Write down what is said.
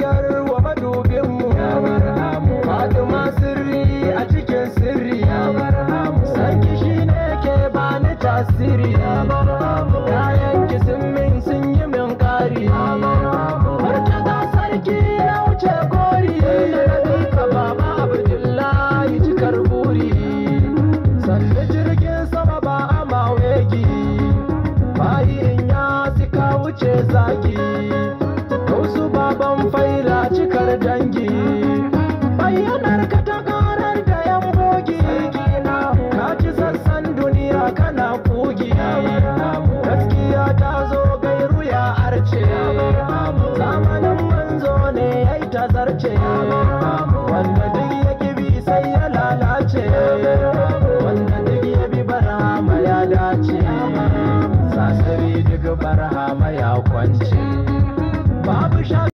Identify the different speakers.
Speaker 1: biyar wa madubinmu Fatima sirri a cikin sirri sanki shine ke bani tasiri yayanki sun yi min kari Murtaza sarki na wuce gori ka baba Abdullahi cikar buri sannu jirgin sama ba a mawegi bayin ya suka wuce zagi Gausu baban faila cikar dangi bayyanar ka ta karar da yan bogi ka ci sassan duniya kana kugi gaskiya ta zo gairu ya arce zamanin manzo ne ya yi tazarce